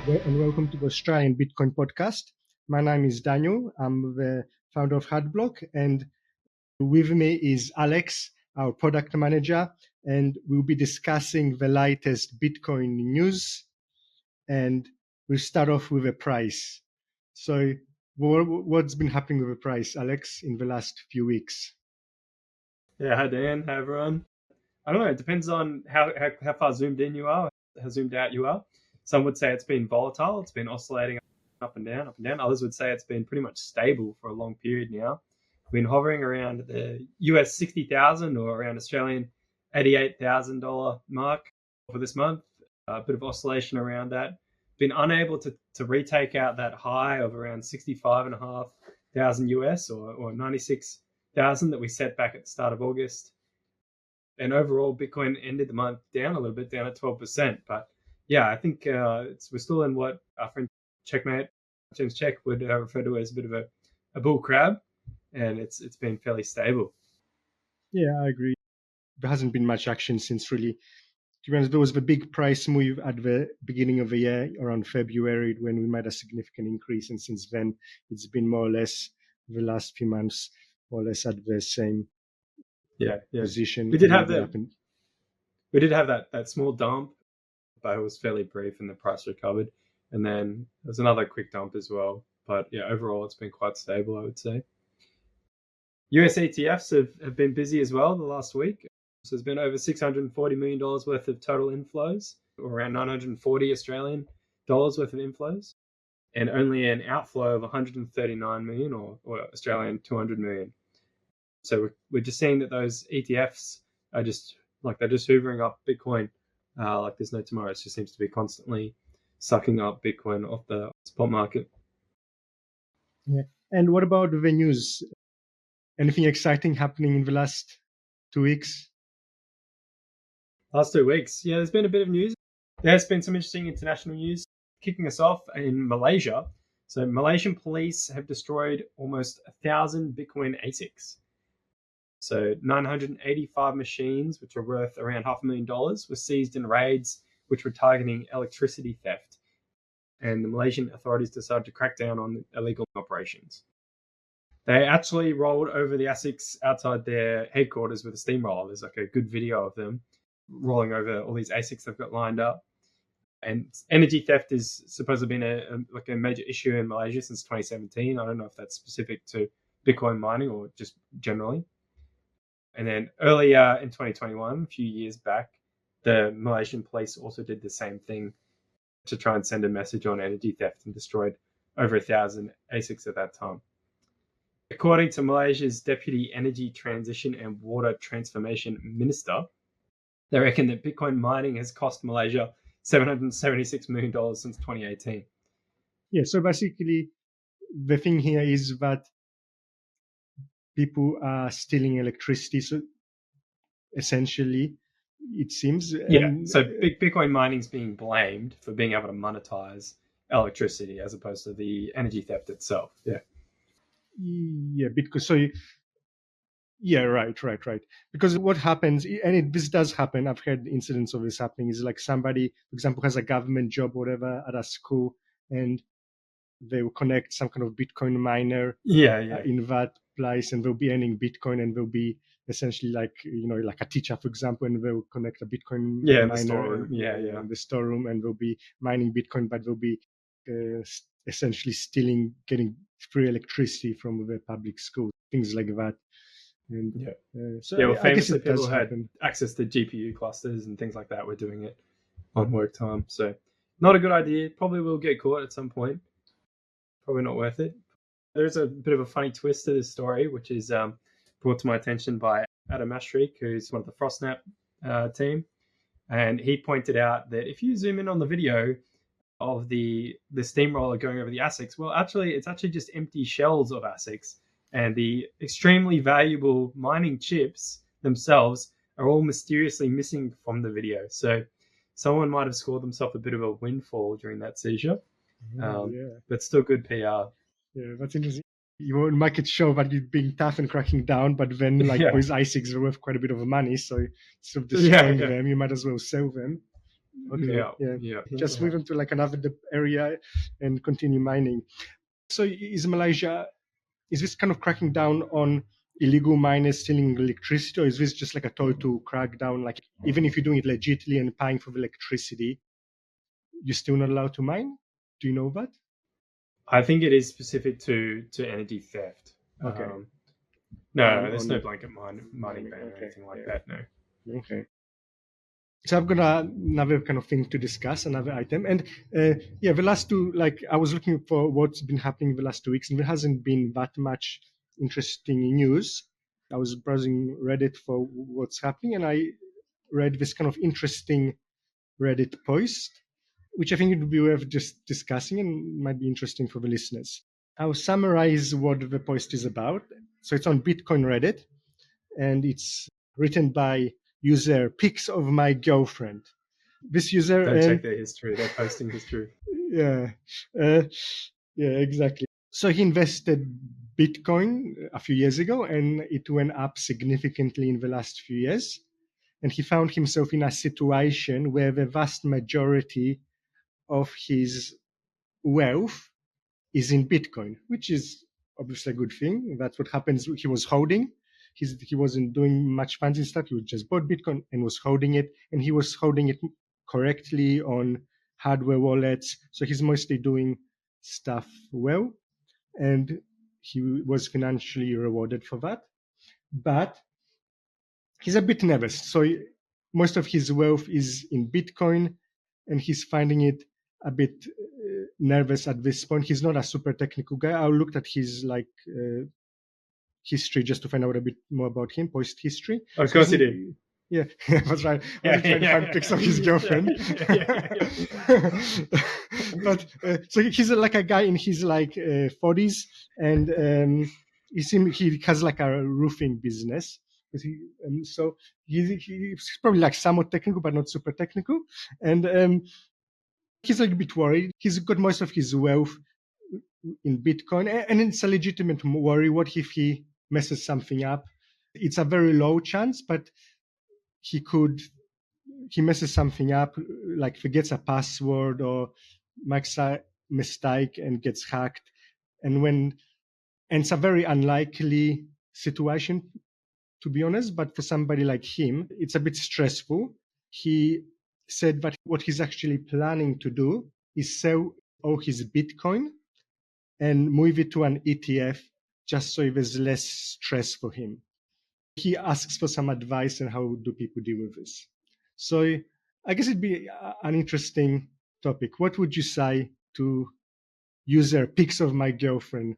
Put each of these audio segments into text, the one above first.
And welcome to the Australian Bitcoin podcast. My name is Daniel. I'm the founder of Hardblock, and with me is Alex, our product manager, and we'll be discussing the latest Bitcoin news. And we'll start off with a price. So, what's been happening with the price, Alex, in the last few weeks? Yeah, hi Dan, hi everyone. I don't know, it depends on how far zoomed in you are, how zoomed out you are. Some would say it's been volatile, it's been oscillating up and down, up and down. Others would say it's been pretty much stable for a long period now. We've been hovering around the US 60,000 or around Australian $88,000 mark for this month. A bit of oscillation around that. Been unable to retake out that high of around 65,500 US or 96,000 that we set back at the start of August. And overall, Bitcoin ended the month down a little bit, down at 12%. But yeah, I think we're still in what our friend Checkmate, James Check, would refer to as a bit of a bull crab, and it's been fairly stable. Yeah, I agree. There hasn't been much action since really. To be honest, there was the big price move at the beginning of the year, around February, when we made a significant increase. And since then, it's been more or less the last few months, more or less at the same position. We did have that small dump, but it was fairly brief, and the price recovered. And then there's another quick dump as well. But yeah, overall, it's been quite stable, I would say. US ETFs have been busy as well the last week. So there's been over $640 million worth of total inflows, or around 940 Australian dollars worth of inflows, and only an outflow of 139 million or Australian 200 million. So we're just seeing that those ETFs are just they're just hoovering up Bitcoin like there's no tomorrow. It just seems to be constantly sucking up Bitcoin off the spot market. Yeah. And what about the news? Anything exciting happening in the last 2 weeks? Last 2 weeks, yeah, there's been a bit of news. There's been some interesting international news. Kicking us off in Malaysia. So Malaysian police have destroyed almost 1,000 Bitcoin ASICs. So 985 machines, which are worth around $500,000, were seized in raids which were targeting electricity theft. And the Malaysian authorities decided to crack down on illegal operations. They actually rolled over the ASICs outside their headquarters with a steamroller. There's like a good video of them rolling over all these ASICs they've got lined up. And energy theft is supposed to have been a major issue in Malaysia since 2017. I don't know if that's specific to Bitcoin mining or just generally. And then earlier in 2021, a few years back, the Malaysian police also did the same thing to try and send a message on energy theft and destroyed over 1,000 ASICs at that time. According to Malaysia's Deputy Energy Transition and Water Transformation Minister, they reckon that Bitcoin mining has cost Malaysia $776 million since 2018. Yeah, so basically, the thing here is that people are stealing electricity. So essentially, it seems. Yeah, so Bitcoin mining is being blamed for being able to monetize electricity as opposed to the energy theft itself. Yeah. Yeah, because so. Yeah, right. Because what happens, and this does happen, I've heard incidents of this happening, is like somebody, for example, has a government job or whatever at a school, and they will connect some kind of Bitcoin miner in that place, and they'll be earning Bitcoin, and they'll be essentially like a teacher, for example, and they'll connect a Bitcoin miner in the storeroom, and they'll be mining Bitcoin, but they'll be essentially getting free electricity from the public school, things like that. And famously people who had access to GPU clusters and things like that were doing it on work time. So not a good idea. Probably will get caught at some point. Probably not worth it. There's a bit of a funny twist to this story, which is brought to my attention by Adam Ashrik, who's one of the FrostNap team. And he pointed out that if you zoom in on the video of the steamroller going over the ASICs, well, actually, it's actually just empty shells of ASICs. And the extremely valuable mining chips themselves are all mysteriously missing from the video. So someone might have scored themselves a bit of a windfall during that seizure. But still good PR. Yeah, that's interesting. You won't make it show that you're being tough and cracking down, but then those ASICs are worth quite a bit of money. So instead of destroying them, you might as well sell them. Okay, Yeah. just move into like another area and continue mining. So is this kind of cracking down on illegal miners stealing electricity, or is this just like a total crackdown? Like even if you're doing it legitimately and paying for the electricity, you're still not allowed to mine? Do you know that? I think it is specific to entity theft. Okay. No, there's no blanket mining ban or Okay. anything like that. No. Okay. So I've got another kind of thing to discuss, another item, and the last two, like I was looking for what's been happening the last 2 weeks, and there hasn't been that much interesting news. I was browsing Reddit for what's happening, and I read this kind of interesting Reddit post, which I think it would be worth just discussing and might be interesting for the listeners. I'll summarize what the post is about. So it's on Bitcoin Reddit, and it's written by user Pics of My Girlfriend. This user Don't check their history, their posting history. Yeah, exactly. So he invested Bitcoin a few years ago, and it went up significantly in the last few years. And he found himself in a situation where the vast majority of his wealth is in Bitcoin, which is obviously a good thing. That's what happens. He was holding. He wasn't doing much fancy stuff. He just bought Bitcoin and was holding it, and he was holding it correctly on hardware wallets. So he's mostly doing stuff well, and he was financially rewarded for that. But he's a bit nervous. So most of his wealth is in Bitcoin, and he's finding it a bit nervous at this point. He's not a super technical guy. I looked at his history just to find out a bit more about him, post history. Of course he did. Yeah, that's right. I was trying to find pics of his girlfriend. But so he's like a guy in his like 40s, and he has like a roofing business. So he's probably like somewhat technical, but not super technical. And he's like a bit worried. He's got most of his wealth in Bitcoin, and it's a legitimate worry. What if he messes something up? It's a very low chance, but he messes something up, like forgets a password or makes a mistake and gets hacked. And it's a very unlikely situation, to be honest, but for somebody like him, it's a bit stressful. He said that what he's actually planning to do is sell all his Bitcoin and move it to an ETF just so there's less stress for him. He asks for some advice on how do people deal with this. So I guess it'd be an interesting topic. What would you say to user Pics of My Girlfriend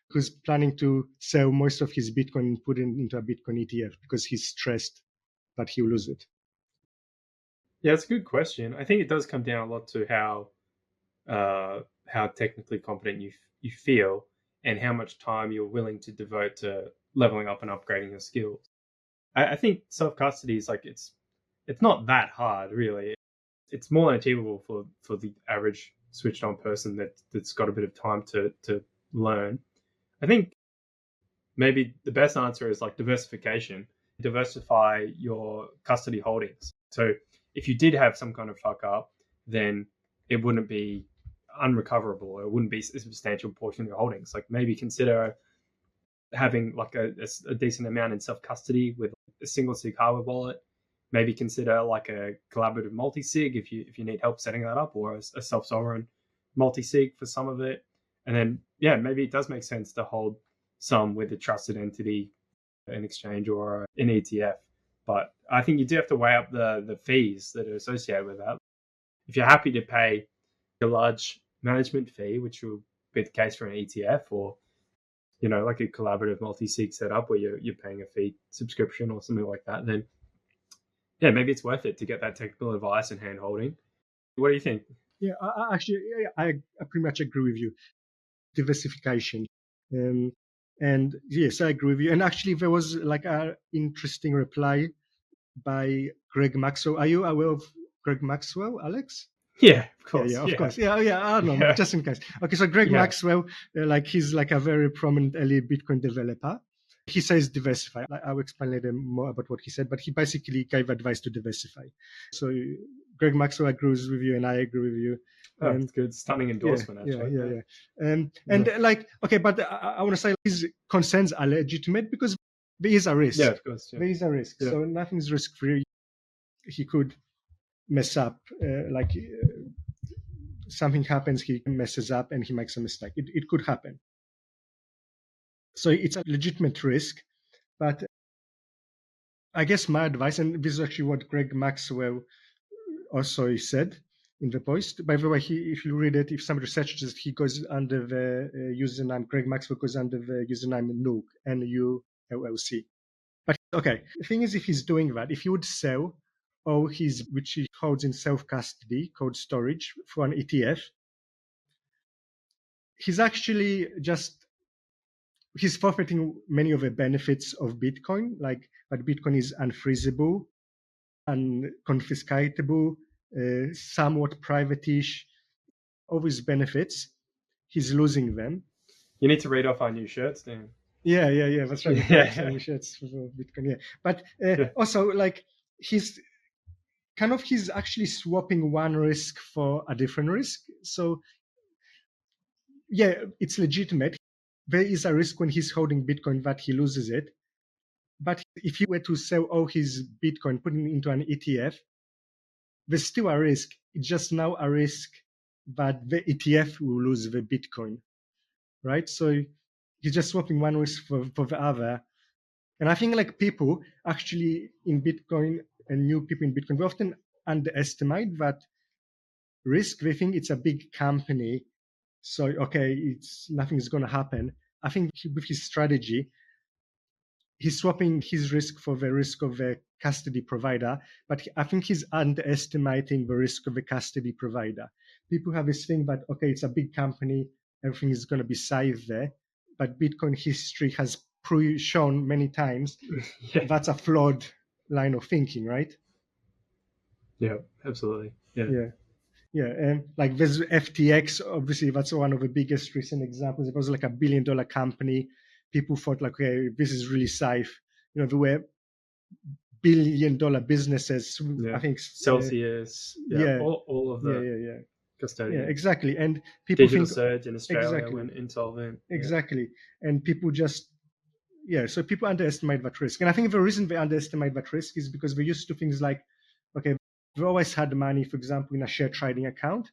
who's planning to sell most of his Bitcoin and put it into a Bitcoin ETF because he's stressed that he'll lose it? Yeah, it's a good question. I think it does come down a lot to how technically competent you feel and how much time you're willing to devote to leveling up and upgrading your skills. I think self custody is like it's not that hard really. It's more than achievable for the average switched on person that's got a bit of time to learn. I think maybe the best answer is like diversification. Diversify your custody holdings. So if you did have some kind of fuck up, then it wouldn't be unrecoverable. It wouldn't be a substantial portion of your holdings. Like maybe consider having like a decent amount in self custody with a single sig hardware wallet. Maybe consider like a collaborative multi sig if you need help setting that up, or a self sovereign multi sig for some of it. And then maybe it does make sense to hold some with a trusted entity, an exchange or an ETF. But I think you do have to weigh up the fees that are associated with that. If you're happy to pay a large management fee, which will be the case for an ETF, or like a collaborative multi-sig setup where you're paying a fee subscription or something like that, then maybe it's worth it to get that technical advice and hand holding. What do you think? Yeah, I pretty much agree with you. Diversification. And yes, I agree with you. And actually, there was like an interesting reply by Greg Maxwell. Are you aware of Greg Maxwell, Alex? Yeah, of course. Yeah, of course. Yeah, I don't know, just in case. Okay, so Greg Maxwell, he's like a very prominent early Bitcoin developer. He says diversify. I'll explain later more about what he said, but he basically gave advice to diversify. So Greg Maxwell agrees with you, and I agree with you. Oh, it's good. Stunning endorsement, actually. And like, okay, but I want to say his concerns are legitimate because there is a risk. Yeah, of course. Yeah. There is a risk. Yeah. So nothing's risk free. He could mess up, something happens, he messes up and he makes a mistake. It could happen. So it's a legitimate risk. But I guess my advice, and this is actually what Greg Maxwell also said in the post. By the way, if you read it, if somebody searches it, he goes under the username, Greg Maxwell goes under the username Nullc, Nullc. But okay, the thing is, if he's doing that, if he would sell all his, which he holds in self-custody, cold storage, for an ETF, he's actually just, he's forfeiting many of the benefits of Bitcoin, like that Bitcoin is unfreezable, unconfiscatable, somewhat private-ish, all these benefits, he's losing them. You need to read off our new shirts, Dan. Yeah, that's right. Yeah. New shirts for Bitcoin, yeah. But also, like, he's actually swapping one risk for a different risk. So, yeah, it's legitimate. There is a risk when he's holding Bitcoin that he loses it. But if you were to sell all his Bitcoin, putting it into an ETF, there's still a risk. It's just now a risk that the ETF will lose the Bitcoin, right? So he's just swapping one risk for the other. And I think like people actually in Bitcoin and new people in Bitcoin, we often underestimate that risk. They think it's a big company. So, okay, nothing's going to happen. I think with his strategy, he's swapping his risk for the risk of the custody provider, but I think he's underestimating the risk of the custody provider. People have this thing that, okay, it's a big company, everything is going to be safe there, but Bitcoin history has shown many times that's a flawed line of thinking, right? Yeah, absolutely. Yeah. And like there's FTX, obviously that's one of the biggest recent examples. It was like $1 billion company. People thought like, okay, this is really safe. There were $1 billion businesses. Yeah. I think Celsius. All of the custodians. Yeah, exactly. And people Digital think Surge in Australia went insolvent. Exactly. And people just so people underestimate that risk. And I think the reason they underestimate that risk is because they're used to things like, okay, they've always had money, for example, in a share trading account.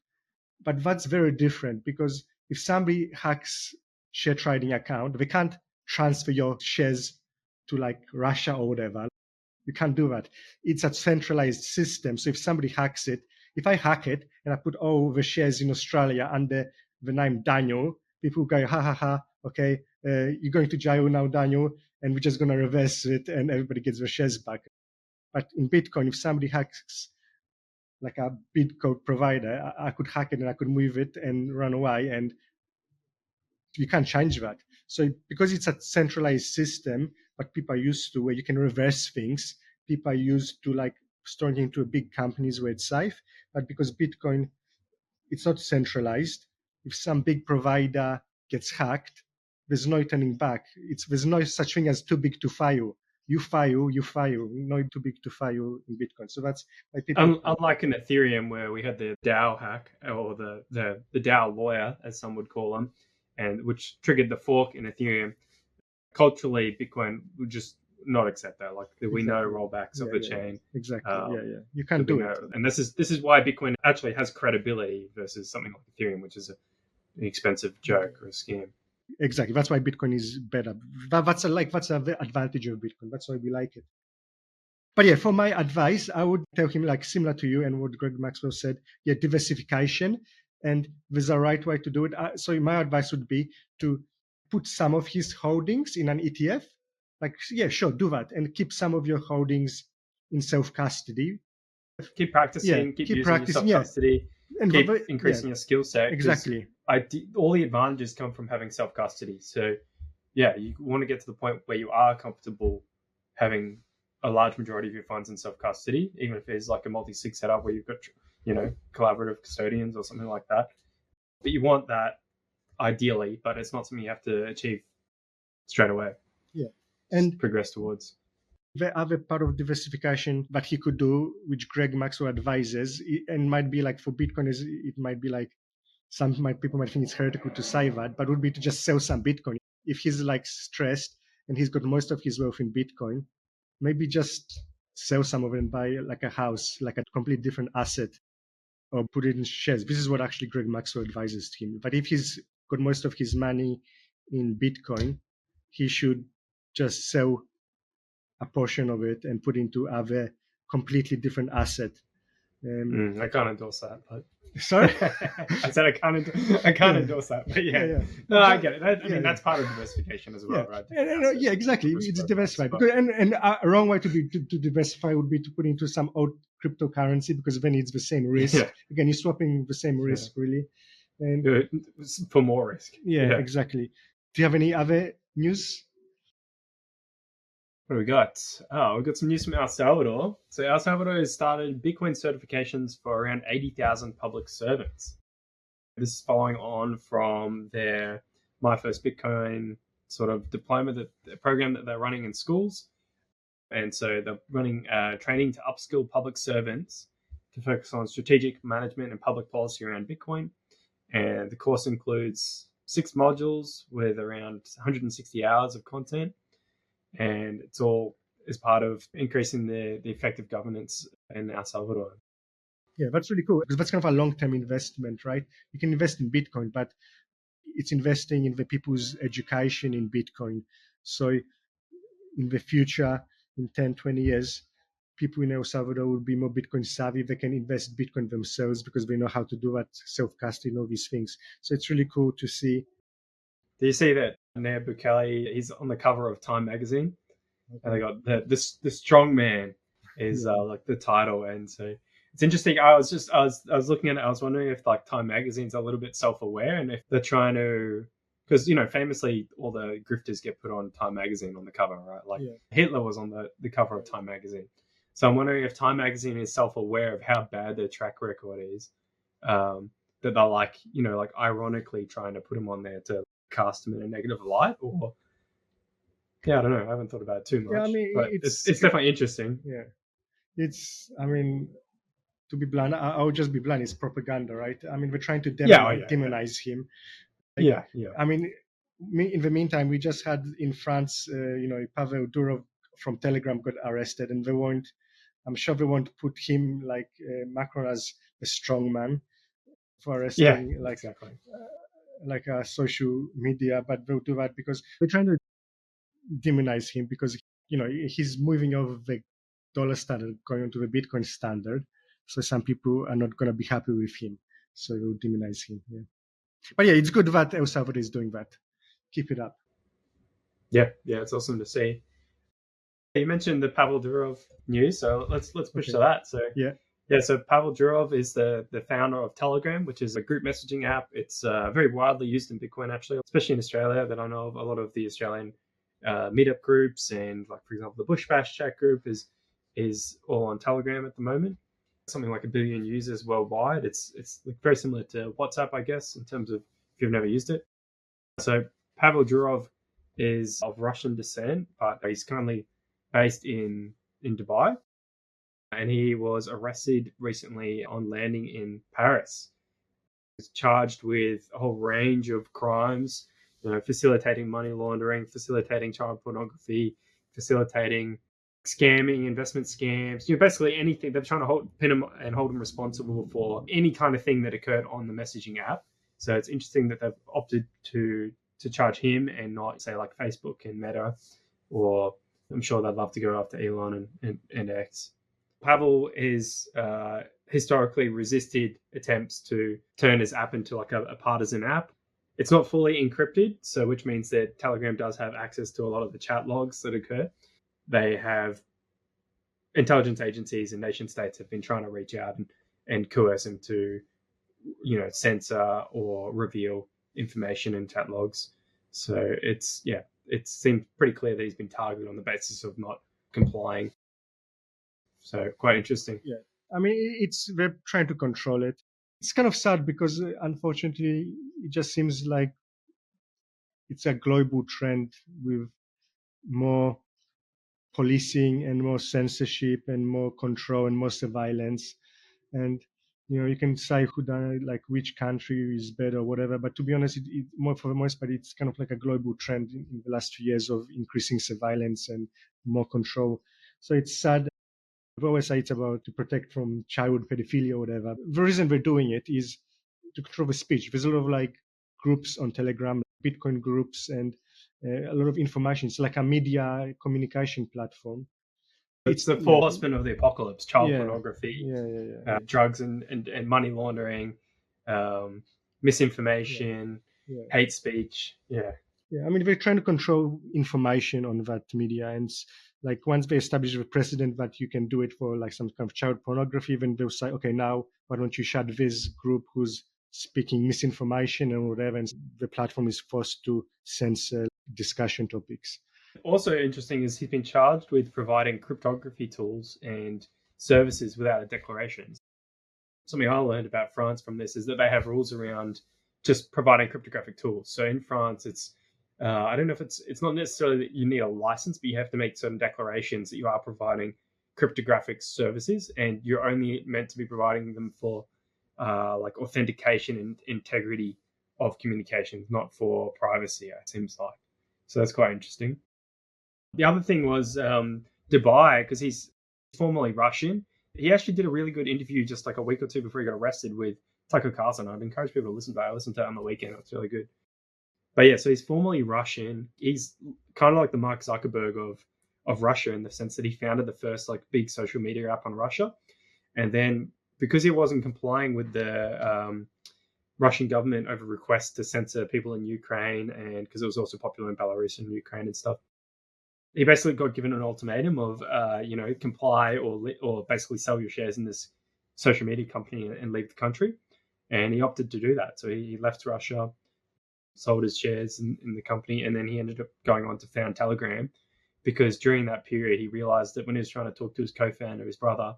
But that's very different because if somebody hacks share trading account, they can't transfer your shares to like Russia or whatever. You can't do that. It's a centralized system. So if somebody hacks it, if I hack it and I put all the shares in Australia under the name Daniel, people go, ha ha ha, okay, you're going to jail now, Daniel, and we're just going to reverse it and everybody gets their shares back. But in Bitcoin, if somebody hacks like a Bitcoin provider, I could hack it and I could move it and run away, and you can't change that. So because it's a centralized system, but people are used to where you can reverse things, people are used to like storing into big companies where it's safe. But because Bitcoin, it's not centralized. If some big provider gets hacked, there's no turning back. There's no such thing as too big to fail. You fail, not too big to fail in Bitcoin. So that's why people. Unlike in Ethereum, where we had the DAO hack, or the DAO lawyer, as some would call them, and which triggered the fork in Ethereum. Culturally, Bitcoin would just not accept that. Like we know rollbacks of the chain. Exactly. You can't do it. And this is why Bitcoin actually has credibility versus something like Ethereum, which is an expensive joke or a scam. Exactly. That's why Bitcoin is better. That's the advantage of Bitcoin. That's why we like it. But yeah, for my advice, I would tell him like similar to you and what Greg Maxwell said. Yeah, diversification, and there's a right way to do it. So my advice would be to put some of his holdings in an ETF. Like, yeah, sure, do that, and keep some of your holdings in self custody. Keep practicing. Keep using practicing, your self custody. And keep increasing your skill set. Exactly. All the advantages come from having self custody. So, yeah, you want to get to the point where you are comfortable having a large majority of your funds in self custody, even if it's like a multi-sig setup where you've got, collaborative custodians or something like that. But you want that ideally, but it's not something you have to achieve straight away. Yeah, and progress towards. The other part of diversification that he could do, which Greg Maxwell advises, and might be like for Bitcoin, it might be like people might think it's heretical to say that, but would be to just sell some Bitcoin. If he's like stressed and he's got most of his wealth in Bitcoin, maybe just sell some of it and buy like a house, like a completely different asset, or put it in shares. This is what actually Greg Maxwell advises to him. But if he's got most of his money in Bitcoin, he should just sell a portion of it and put into other completely different asset. I can't endorse that, but Sorry, I said I can't endorse that, but yeah. No, I get it. I mean, that's part of diversification as well, right? Yeah, exactly. It's diversified. And a wrong way to diversify would be to put into some old cryptocurrency, because then it's the same risk. Yeah. Again, you're swapping the same risk, really. And for more risk. Yeah, exactly. Do you have any other news? What do we got? Oh, we've got some news from El Salvador. So El Salvador has started Bitcoin certifications for around 80,000 public servants. This is following on from their My First Bitcoin sort of diploma program that they're running in schools. And so they're running training to upskill public servants to focus on strategic management and public policy around Bitcoin. And the course includes 6 modules with around 160 hours of content. And it's all as part of increasing the effective governance in El Salvador. Yeah, that's really cool, because that's kind of a long-term investment, right? You can invest in Bitcoin, but it's investing in the people's education in Bitcoin. So in the future, in 10, 20 years, people in El Salvador will be more Bitcoin savvy. They can invest Bitcoin themselves because they know how to do that, self-custody, all these things. So it's really cool to see. Do you see that Nayib Bukele, he's on the cover of Time magazine? Okay. And they got the strong man is like the title. And so it's interesting. I was looking at it. I was wondering if like Time magazine's a little bit self-aware, and if they're trying to, because famously all the grifters get put on Time magazine on the cover, right? Like Hitler was on the cover of Time magazine. So I'm wondering if Time magazine is self-aware of how bad their track record is, that they're like ironically trying to put him on there to cast him in a negative light, or I don't know. I haven't thought about it too much. Yeah, I mean, but it's definitely interesting. Yeah, I mean, to be blunt, I'll just be blunt. It's propaganda, right? I mean, we're trying to demonize him. Like, I mean, in the meantime, we just had in France, Pavel Durov from Telegram got arrested, and I'm sure they won't put him like Macron as a strong man for arresting, like a social media, but they'll do that because we're trying to demonize him, because he's moving over the dollar standard, going onto the Bitcoin standard. So some people are not going to be happy with him, so they'll demonize him. Yeah. But yeah, it's good that El Salvador is doing that. Keep it up. Yeah, it's awesome to see. You mentioned the Pavel Durov news, so let's push to that. So so Pavel Durov is the founder of Telegram, which is a group messaging app. It's very widely used in Bitcoin, actually, especially in Australia. That I know of, a lot of the Australian meetup groups, and like for example, the Bush Bash chat group is all on Telegram at the moment. Something like 1 billion users worldwide. It's very similar to WhatsApp, I guess, in terms of if you've never used it. So Pavel Durov is of Russian descent, but he's currently based in Dubai, and he was arrested recently on landing in Paris. He's charged with a whole range of crimes, facilitating money laundering, facilitating child pornography, facilitating scamming, investment scams, basically anything. They're trying to pin him and hold him responsible for any kind of thing that occurred on the messaging app. So it's interesting that they've opted to charge him and not, say, like Facebook and Meta, or I'm sure they'd love to go after Elon and X. Pavel is historically resisted attempts to turn his app into like a partisan app. It's not fully encrypted, so which means that Telegram does have access to a lot of the chat logs that occur. They have intelligence agencies and nation states have been trying to reach out and coerce him to, censor or reveal information in chat logs. So it seems pretty clear that he's been targeted on the basis of not complying. So quite interesting. Yeah, I mean, they're trying to control it. It's kind of sad because unfortunately, it just seems like it's a global trend with more policing and more censorship and more control and more surveillance. And you can say who done like which country is better or whatever, but to be honest, more for the most part, it's kind of like a global trend in the last 2 years of increasing surveillance and more control. So it's sad. I've always say it's about to protect from childhood pedophilia or whatever. The reason we're doing it is to control the speech. There's a lot of like groups on Telegram, Bitcoin groups, and a lot of information. It's like a media communication platform. It's the four horsemen of the apocalypse: child pornography, drugs and money laundering, misinformation, hate speech. Yeah. I mean, they're trying to control information on that media, and like once they establish the precedent that you can do it for like some kind of child pornography, then they'll say, okay, now why don't you shut this group who's speaking misinformation and whatever, and the platform is forced to censor discussion topics. Also interesting is he's been charged with providing cryptography tools and services without a declaration. Something I learned about France from this is that they have rules around just providing cryptographic tools. So in France, it's I don't know if it's not necessarily that you need a license, but you have to make certain declarations that you are providing cryptographic services, and you're only meant to be providing them for like authentication and integrity of communications, not for privacy, it seems like. So that's quite interesting. The other thing was Dubai, because he's formerly Russian. He actually did a really good interview just like a week or two before he got arrested with Tucker Carlson. I'd encourage people to listen to that. I listened to it on the weekend. It's really good. But yeah, so he's formerly Russian. He's kind of like the Mark Zuckerberg of Russia in the sense that he founded the first like big social media app on Russia. And then because he wasn't complying with the Russian government over requests to censor people in Ukraine, and because it was also popular in Belarus and Ukraine and stuff, he basically got given an ultimatum of, comply or basically sell your shares in this social media company and leave the country. And he opted to do that. So he left Russia, sold his shares in the company, and then he ended up going on to found Telegram because during that period, he realized that when he was trying to talk to his co-founder, his brother,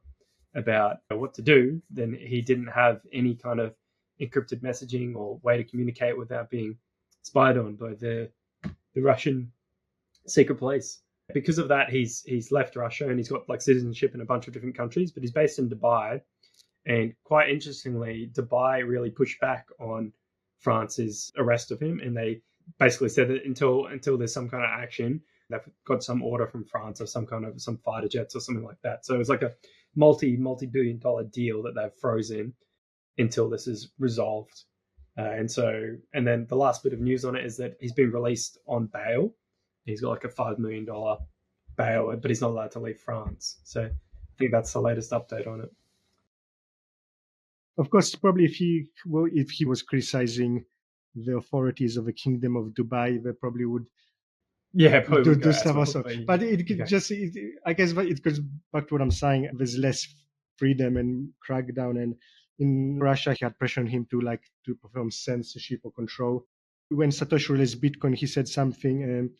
about what to do, then he didn't have any kind of encrypted messaging or way to communicate without being spied on by the Russian secret police. Because of that, he's left Russia and he's got like citizenship in a bunch of different countries, but he's based in Dubai. And quite interestingly, Dubai really pushed back on France's arrest of him, and they basically said that until there's some kind of action, they've got some order from France or some fighter jets or something like that. So it's like a multi-billion-dollar deal that they've frozen until this is resolved. And then the last bit of news on it is that he's been released on bail. He's got like a $5 million bail, but he's not allowed to leave France. So I think that's the latest update on it. Of course, probably if he was criticizing the authorities of the Kingdom of Dubai, they probably would do stuff also. But I guess it goes back to what I'm saying. There's less freedom and crackdown, and in Russia, he had pressure on him to perform censorship or control. When Satoshi released Bitcoin, he said something.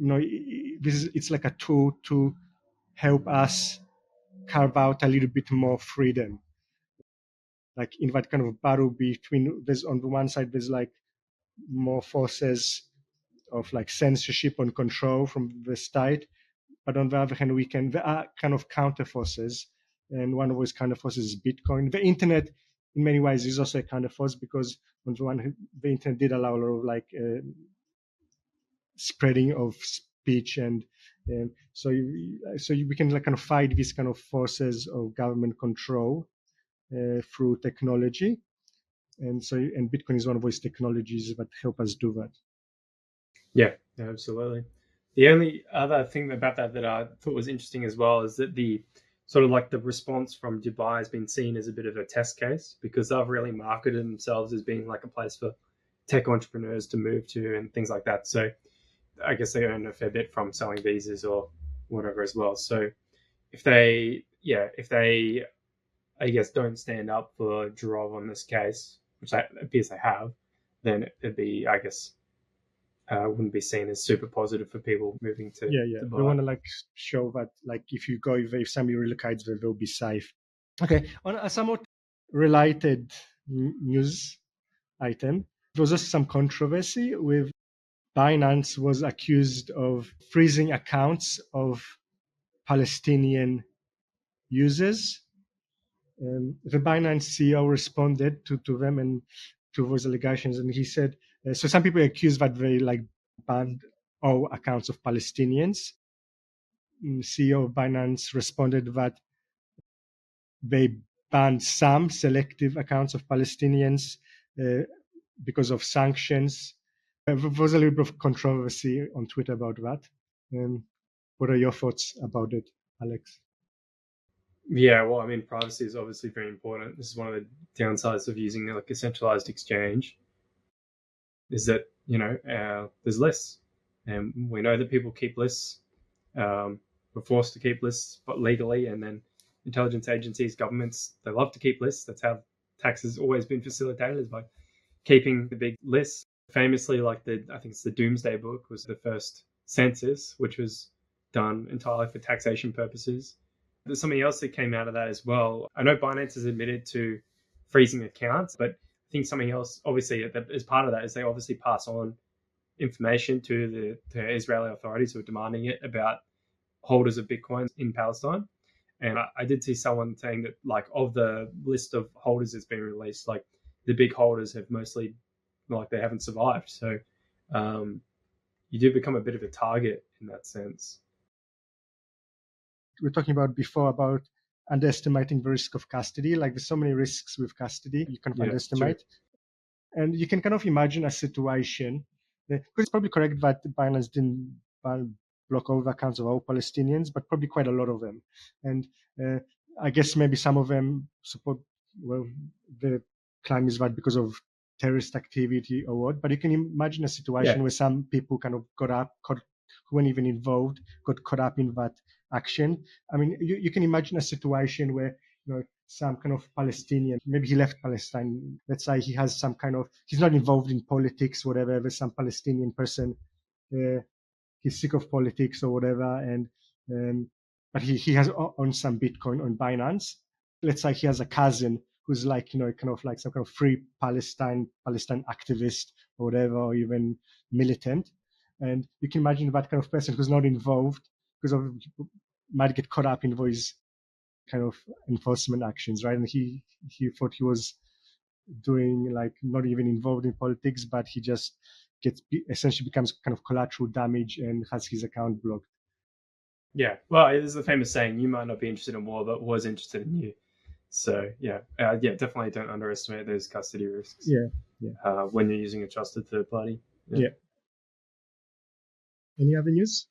It's like a tool to help us carve out a little bit more freedom. Like in that kind of battle between, there's on the one side, there's like more forces of like censorship and control from the state, but on the other hand, there are kind of counter forces, and one of those counter forces is Bitcoin. The internet, in many ways, is also a counter force because on the one hand, the internet did allow a lot of like spreading of speech, and so we can like kind of fight these kind of forces of government control through technology, and Bitcoin is one of those technologies that help us do that. Yeah, absolutely. The only other thing about that I thought was interesting as well is that the sort of like the response from Dubai has been seen as a bit of a test case because they've really marketed themselves as being like a place for tech entrepreneurs to move to and things like that. So I guess they earn a fair bit from selling visas or whatever as well. So if they I guess don't stand up for Durov on this case, which it appears they have, then it'd be, I guess, wouldn't be seen as super positive for people moving to Dubai. We want to like show that like if somebody relocates, they'll be safe. Okay, on a somewhat related news item, there was also some controversy with Binance was accused of freezing accounts of Palestinian users. The Binance CEO responded to them and to those allegations, and he said, so some people accuse that they banned all accounts of Palestinians. CEO of Binance responded that they banned some selective accounts of Palestinians because of sanctions. There was a little bit of controversy on Twitter about that. What are your thoughts about it, Alex? Yeah, well, I mean, privacy is obviously very important. This is one of the downsides of using like a centralized exchange, is that there's lists, and we know that people keep lists. We're forced to keep lists, but legally, and then intelligence agencies, governments, they love to keep lists. That's how tax has always been facilitated, is by keeping the big lists. Famously, like I think it's the Doomsday Book was the first census, which was done entirely for taxation purposes. There's something else that came out of that as well. I know Binance has admitted to freezing accounts, but I think something else, obviously, that as part of that is they obviously pass on information to the Israeli authorities who are demanding it about holders of Bitcoin in Palestine. And I did see someone saying that, like, of the list of holders that's been released, like, the big holders have mostly, like, they haven't survived. So you do become a bit of a target in that sense. We were talking about before about underestimating the risk of custody. Like, there's so many risks with custody you can underestimate. True. And you can kind of imagine a situation, because it's probably correct that Binance didn't block all the accounts of all Palestinians, but probably quite a lot of them. And I guess maybe some of them support, well, the claim is that because of terrorist activity or what, but you can imagine a situation where some people kind of who weren't even involved, got caught up in that action. I mean, you can imagine a situation where, some kind of Palestinian, maybe he left Palestine. Let's say he has some kind of, he's not involved in politics, whatever. There's some Palestinian person, he's sick of politics or whatever, and but he has on some Bitcoin on Binance. Let's say he has a cousin who's like, kind of like some kind of free Palestine activist or whatever, or even militant. And you can imagine that kind of person who's not involved because of might get caught up in those kind of enforcement actions, right? And he thought he was doing, like, not even involved in politics, but he just essentially becomes kind of collateral damage and has his account blocked. Yeah, well, there's the famous saying, you might not be interested in war, but was interested in you. So yeah, definitely don't underestimate those custody risks. When you're using a trusted third party. Yeah. Any other news?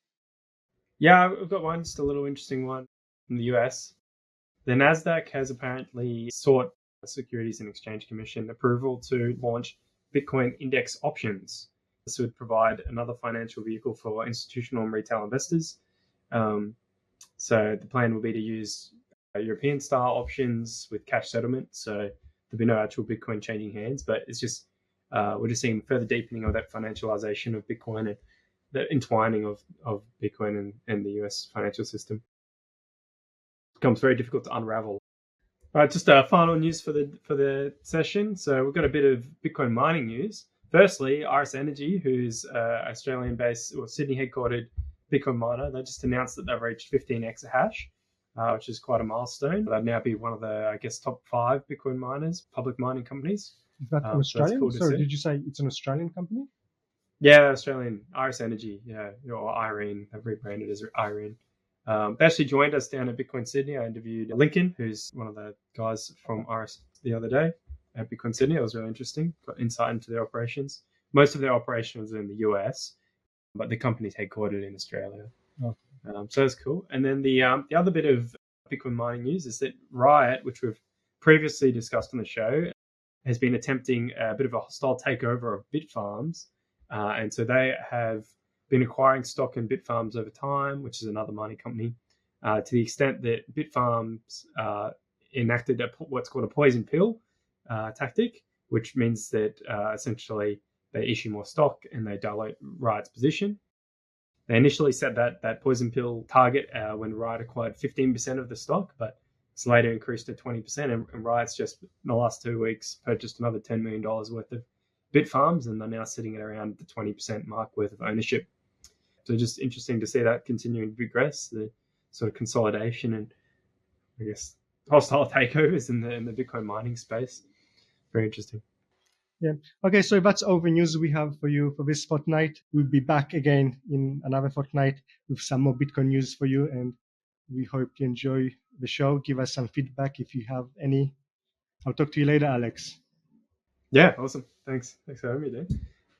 Yeah, I've got one, just a little interesting one from the US. The Nasdaq has apparently sought the Securities and Exchange Commission approval to launch Bitcoin index options. This would provide another financial vehicle for institutional and retail investors. So the plan will be to use European-style options with cash settlement. So there'll be no actual Bitcoin changing hands, but it's just we're just seeing further deepening of that financialization of Bitcoin and the entwining of Bitcoin and the US financial system. It becomes very difficult to unravel. All right, just final news for the session. So we've got a bit of Bitcoin mining news. Firstly, RS Energy, who's Australian-based or Sydney-headquartered Bitcoin miner, they just announced that they've reached 15 exahash, which is quite a milestone. They'll now be one of the, I guess, top 5 Bitcoin miners, public mining companies. Is that Australian? Cool. Sorry, did you say it's an Australian company? Yeah, Australian, RS Energy, or Irene. They've rebranded as Irene. They actually joined us down at Bitcoin Sydney. I interviewed Lincoln, who's one of the guys from RS the other day at Bitcoin Sydney. It was really interesting. Got insight into their operations. Most of their operations are in the US, but the company's headquartered in Australia. So that's cool. And then the other bit of Bitcoin mining news is that Riot, which we've previously discussed on the show, has been attempting a bit of a hostile takeover of Bitfarms. And so they have been acquiring stock in Bitfarms over time, which is another mining company, to the extent that Bitfarms enacted what's called a poison pill tactic, which means that essentially they issue more stock and they dilute Riot's position. They initially set that poison pill target when Riot acquired 15% of the stock, but it's later increased to 20%. And Riot's just in the last 2 weeks purchased another $10 million worth of Bitfarms, and they're now sitting at around the 20% mark worth of ownership. So just interesting to see that continuing to progress. The sort of consolidation and I guess hostile takeovers in the Bitcoin mining space. Very interesting. Yeah. Okay, so that's all the news we have for you for this fortnight. We'll be back again in another fortnight with some more Bitcoin news for you, and we hope you enjoy the show. Give us some feedback if you have any. I'll talk to you later, Alex. Yeah, awesome. Thanks for having me, dude.